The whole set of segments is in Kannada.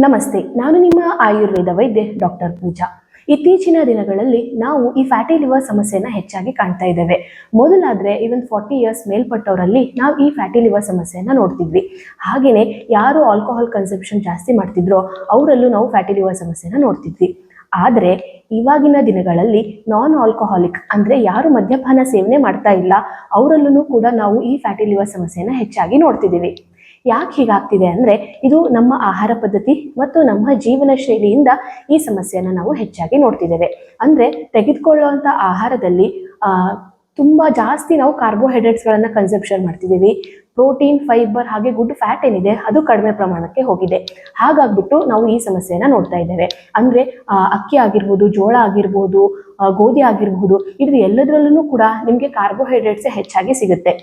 ನಮಸ್ತೆ, ನಾನು ನಿಮ್ಮ ಆಯುರ್ವೇದ ವೈದ್ಯೆ ಡಾಕ್ಟರ್ ಪೂಜಾ. ಇತ್ತೀಚಿನ ದಿನಗಳಲ್ಲಿ ನಾವು ಈ ಫ್ಯಾಟಿ ಲಿವರ್ ಸಮಸ್ಯೆನ ಹೆಚ್ಚಾಗಿ ಕಾಣ್ತಾ ಇದ್ದೇವೆ. ಮೊದಲಾದ್ರೆ ಈವನ್ 40 ಇಯರ್ಸ್ ಮೇಲ್ಪಟ್ಟವರಲ್ಲಿ ನಾವು ಈ ಫ್ಯಾಟಿ ಲಿವರ್ ಸಮಸ್ಯೆನ ನೋಡ್ತಿದ್ವಿ. ಹಾಗೇನೆ ಯಾರು ಆಲ್ಕೋಹಾಲ್ ಕನ್ಸಂಪ್ಷನ್ ಜಾಸ್ತಿ ಮಾಡ್ತಿದ್ರೋ ಅವರಲ್ಲೂ ನಾವು ಫ್ಯಾಟಿ ಲಿವರ್ ಸಮಸ್ಯೆನ ನೋಡ್ತಿದ್ವಿ. ಆದರೆ ಇವಾಗಿನ ದಿನಗಳಲ್ಲಿ ನಾನ್ ಆಲ್ಕೋಹಾಲಿಕ್ ಅಂದ್ರೆ ಯಾರು ಮದ್ಯಪಾನ ಸೇವನೆ ಮಾಡ್ತಾ ಇಲ್ಲ ಅವರಲ್ಲೂ ಕೂಡ ನಾವು ಈ ಫ್ಯಾಟಿ ಲಿವರ್ ಸಮಸ್ಯೆನ ಹೆಚ್ಚಾಗಿ ನೋಡ್ತಿದ್ದೀವಿ. ಯಾಕೆ ಹೀಗಾಗ್ತಿದೆ ಅಂದ್ರೆ ಇದು ನಮ್ಮ ಆಹಾರ ಪದ್ಧತಿ ಮತ್ತು ನಮ್ಮ ಜೀವನ ಶೈಲಿಯಿಂದ ಈ ಸಮಸ್ಯೆನ ನಾವು ಹೆಚ್ಚಾಗಿ ನೋಡ್ತಿದ್ದೇವೆ. ಅಂದ್ರೆ ತೆಗೆದುಕೊಳ್ಳುವಂತ ಆಹಾರದಲ್ಲಿ ತುಂಬಾ ಜಾಸ್ತಿ ನಾವು ಕಾರ್ಬೋಹೈಡ್ರೇಟ್ಸ್ ಗಳನ್ನ ಕನ್ಸಂಪ್ಷನ್ ಮಾಡ್ತಿದ್ದೀವಿ. ಪ್ರೋಟೀನ್, ಫೈಬರ್ ಹಾಗೆ ಗುಡ್ ಫ್ಯಾಟ್ ಏನಿದೆ ಅದು ಕಡಿಮೆ ಪ್ರಮಾಣಕ್ಕೆ ಹೋಗಿದೆ. ಹಾಗಾಗ್ಬಿಟ್ಟು ನಾವು ಈ ಸಮಸ್ಯೆನ ನೋಡ್ತಾ ಇದ್ದೇವೆ. ಅಂದ್ರೆ ಅಕ್ಕಿ ಆಗಿರ್ಬೋದು, ಜೋಳ ಆಗಿರ್ಬೋದು, ಗೋಧಿ ಆಗಿರ್ಬೋದು, ಇದ್ರ ಎಲ್ಲದರಲ್ಲೂ ಕೂಡ ನಿಮ್ಗೆ ಕಾರ್ಬೋಹೈಡ್ರೇಟ್ಸ್ ಹೆಚ್ಚಾಗಿ ಸಿಗುತ್ತೆ.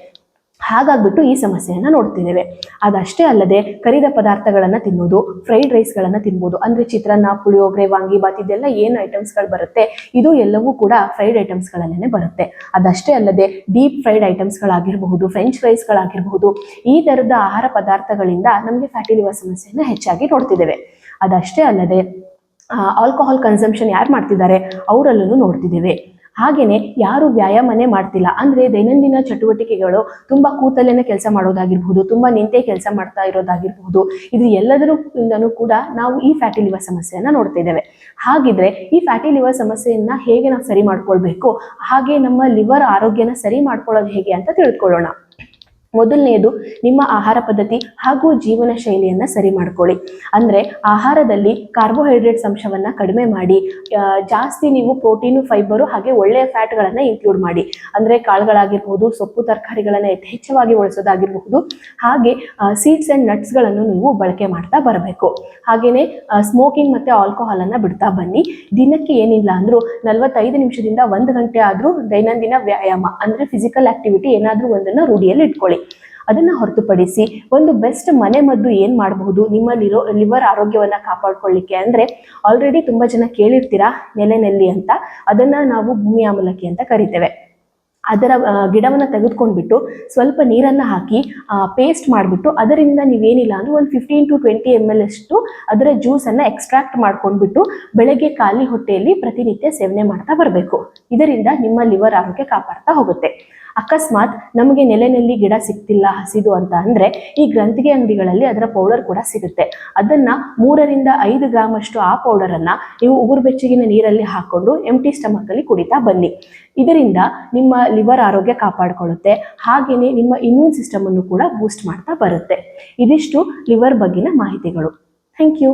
ಹಾಗಾಗ್ಬಿಟ್ಟು ಈ ಸಮಸ್ಯೆಯನ್ನ ನೋಡ್ತಿದ್ದೇವೆ. ಅದಷ್ಟೇ ಅಲ್ಲದೆ ಕರಿದ ಪದಾರ್ಥಗಳನ್ನ ತಿನ್ನೋದು, ಫ್ರೈಡ್ ರೈಸ್ಗಳನ್ನ ತಿನ್ಬೋದು. ಅಂದ್ರೆ ಚಿತ್ರಾನ್ನ, ಪುಳಿಯೋಗರೆ, ವಾಂಗಿಬಾತ್ ಇದೆಲ್ಲ ಏನು ಐಟಮ್ಸ್ಗಳು ಬರುತ್ತೆ ಇದು ಎಲ್ಲವೂ ಕೂಡ ಫ್ರೈಡ್ ಐಟಮ್ಸ್ಗಳಲ್ಲೇ ಬರುತ್ತೆ. ಅದಷ್ಟೇ ಅಲ್ಲದೆ ಡೀಪ್ ಫ್ರೈಡ್ ಐಟಮ್ಸ್ಗಳಾಗಿರಬಹುದು, ಫ್ರೆಂಚ್ ಫ್ರೈಸ್ಗಳಾಗಿರಬಹುದು, ಈ ತರದ ಆಹಾರ ಪದಾರ್ಥಗಳಿಂದ ನಮಗೆ ಫ್ಯಾಟಿ ಲಿವರ್ ಸಮಸ್ಯೆಯನ್ನ ಹೆಚ್ಚಾಗಿ ನೋಡ್ತಿದ್ದೇವೆ. ಅದಷ್ಟೇ ಅಲ್ಲದೆ ಆಲ್ಕೋಹಾಲ್ ಕನ್ಸಂಪ್ಷನ್ ಯಾರು ಮಾಡ್ತಿದ್ದಾರೆ ಅವರಲ್ಲೂ ನೋಡ್ತಿದ್ದೇವೆ. ಹಾಗೇನೆ ಯಾರು ವ್ಯಾಯಾಮನೇ ಮಾಡ್ತಿಲ್ಲ ಅಂದ್ರೆ ದೈನಂದಿನ ಚಟುವಟಿಕೆಗಳು ತುಂಬಾ ಕೂತಲ್ಲೇನೆ ಕೆಲಸ ಮಾಡೋದಾಗಿರ್ಬಹುದು, ತುಂಬಾ ನಿಂತೆ ಕೆಲಸ ಮಾಡ್ತಾ ಇರೋದಾಗಿರ್ಬಹುದು, ಇದು ಎಲ್ಲದರಿಂದನೂ ಕೂಡ ನಾವು ಈ ಫ್ಯಾಟಿ ಲಿವರ್ ಸಮಸ್ಯೆಯನ್ನ ನೋಡ್ತಾ ಇದ್ದೇವೆ. ಹಾಗಿದ್ರೆ ಈ ಫ್ಯಾಟಿ ಲಿವರ್ ಸಮಸ್ಯೆಯನ್ನ ಹೇಗೆ ನಾವು ಸರಿ ಮಾಡ್ಕೊಳ್ಬೇಕು, ಹಾಗೆ ನಮ್ಮ ಲಿವರ್ ಆರೋಗ್ಯನ ಸರಿ ಮಾಡ್ಕೊಳ್ಳೋದು ಹೇಗೆ ಅಂತ ತಿಳ್ಕೊಳ್ಳೋಣ. ಮೊದಲನೆಯದು ನಿಮ್ಮ ಆಹಾರ ಪದ್ಧತಿ ಹಾಗೂ ಜೀವನ ಶೈಲಿಯನ್ನ ಸರಿ ಮಾಡ್ಕೊಳ್ಳಿ. ಅಂದ್ರೆ ಆಹಾರದಲ್ಲಿ ಕಾರ್ಬೋಹೈಡ್ರೇಟ್ಸ್ ಅಂಶವನ್ನ ಕಡಿಮೆ ಮಾಡಿ ಜಾಸ್ತಿ ನೀವು ಪ್ರೋಟೀನು, ಫೈಬರು ಹಾಗೆ ಒಳ್ಳೆಯ ಫ್ಯಾಟ್ಗಳನ್ನ ಇನ್ಕ್ಲೂಡ್ ಮಾಡಿ. ಅಂದ್ರೆ ಕಾಳುಗಳಾಗಿರ್ಬಹುದು, ಸೊಪ್ಪು ತರಕಾರಿಗಳನ್ನ ಯಥೇಚ್ಛವಾಗಿ ಬಳಸೋದಾಗಿರ್ಬಹುದು, ಹಾಗೆ ಸೀಡ್ಸ್ ಅಂಡ್ ನಟ್ಸ್ ಗಳನ್ನು ನೀವು ಬಳಕೆ ಮಾಡ್ತಾ ಬರಬೇಕು. ಹಾಗೇನೆ ಸ್ಮೋಕಿಂಗ್ ಮತ್ತೆ ಆಲ್ಕೋಹಾಲ್ ಅನ್ನ ಬಿಡ್ತಾ ಬನ್ನಿ. ದಿನಕ್ಕೆ ಏನಿಲ್ಲ ಅಂದ್ರೂ 45 ನಿಮಿಷದಿಂದ 1 ಗಂಟೆ ಆದ್ರೂ ದೈನಂದಿನ ವ್ಯಾಯಾಮ ಅಂದ್ರೆ ಫಿಸಿಕಲ್ ಆಕ್ಟಿವಿಟಿ ಏನಾದ್ರೂ ಒಂದನ್ನ ರೂಢಿಯಲ್ಲಿ ಇಟ್ಕೊಳ್ಳಿ. ಅದನ್ನ ಹೊರತುಪಡಿಸಿ ಒಂದು ಬೆಸ್ಟ್ ಮನೆ ಮದ್ದು ಏನ್ ಮಾಡಬಹುದು ನಿಮ್ಮಲ್ಲಿರೋ ಲಿವರ್ ಆರೋಗ್ಯವನ್ನ ಕಾಪಾಡ್ಕೊಳ್ಳಿಕ್ಕೆ ಅಂದ್ರೆ ಆಲ್ರೆಡಿ ತುಂಬಾ ಜನ ಕೇಳಿರ್ತೀರಾ ನೆಲೆನೆಲ್ಲಿ ಅಂತ. ಅದನ್ನ ನಾವು ಭೂಮಿ ಆಮಲಕ್ಕಿ ಅಂತ ಕರಿತೇವೆ. ಅದರ ಗಿಡವನ್ನು ತೆಗೆದುಕೊಂಡ್ಬಿಟ್ಟು ಸ್ವಲ್ಪ ನೀರನ್ನು ಹಾಕಿ ಪೇಸ್ಟ್ ಮಾಡಿಬಿಟ್ಟು ಅದರಿಂದ ನೀವೇನಿಲ್ಲ ಅಂದ್ರೆ ಒಂದು 15 to 20 ml ಅಷ್ಟು ಅದರ ಜ್ಯೂಸನ್ನು ಎಕ್ಸ್ಟ್ರಾಕ್ಟ್ ಮಾಡ್ಕೊಂಡ್ಬಿಟ್ಟು ಬೆಳಗ್ಗೆ ಖಾಲಿ ಹೊಟ್ಟೆಯಲ್ಲಿ ಪ್ರತಿನಿತ್ಯ ಸೇವನೆ ಮಾಡ್ತಾ ಬರಬೇಕು. ಇದರಿಂದ ನಿಮ್ಮ ಲಿವರ್ ಆರೋಗ್ಯ ಕಾಪಾಡ್ತಾ ಹೋಗುತ್ತೆ. ಅಕಸ್ಮಾತ್ ನಮಗೆ ನೆಲೆಯಲ್ಲಿ ಗಿಡ ಸಿಗ್ತಿಲ್ಲ ಹಸಿದು ಅಂತ ಅಂದ್ರೆ ಈ ಗ್ರಂಥಿಗೆ ಅಂಗಡಿಗಳಲ್ಲಿ ಅದರ ಪೌಡರ್ ಕೂಡ ಸಿಗುತ್ತೆ. ಅದನ್ನ 3 ರಿಂದ 5 ಗ್ರಾಮ್ ಅಷ್ಟು ಆ ಪೌಡರ್ ಅನ್ನ ನೀವು ಉಗುರು ಬೆಚ್ಚಗಿನ ನೀರಲ್ಲಿ ಹಾಕೊಂಡು ಎಂಟಿ ಸ್ಟಮಕ್ ಅಲ್ಲಿ ಕುಡಿತಾ ಬನ್ನಿ. ಇದರಿಂದ ನಿಮ್ಮ ಲಿವರ್ ಆರೋಗ್ಯ ಕಾಪಾಡಿಕೊಳ್ಳುತ್ತೆ. ಹಾಗೇನೆ ನಿಮ್ಮ ಇಮ್ಯೂನ್ ಸಿಸ್ಟಮ್ ಅನ್ನು ಕೂಡ ಬೂಸ್ಟ್ ಮಾಡ್ತಾ ಬರುತ್ತೆ. ಇದಿಷ್ಟು ಲಿವರ್ ಬಗ್ಗಿನ ಮಾಹಿತಿಗಳು. Thank you.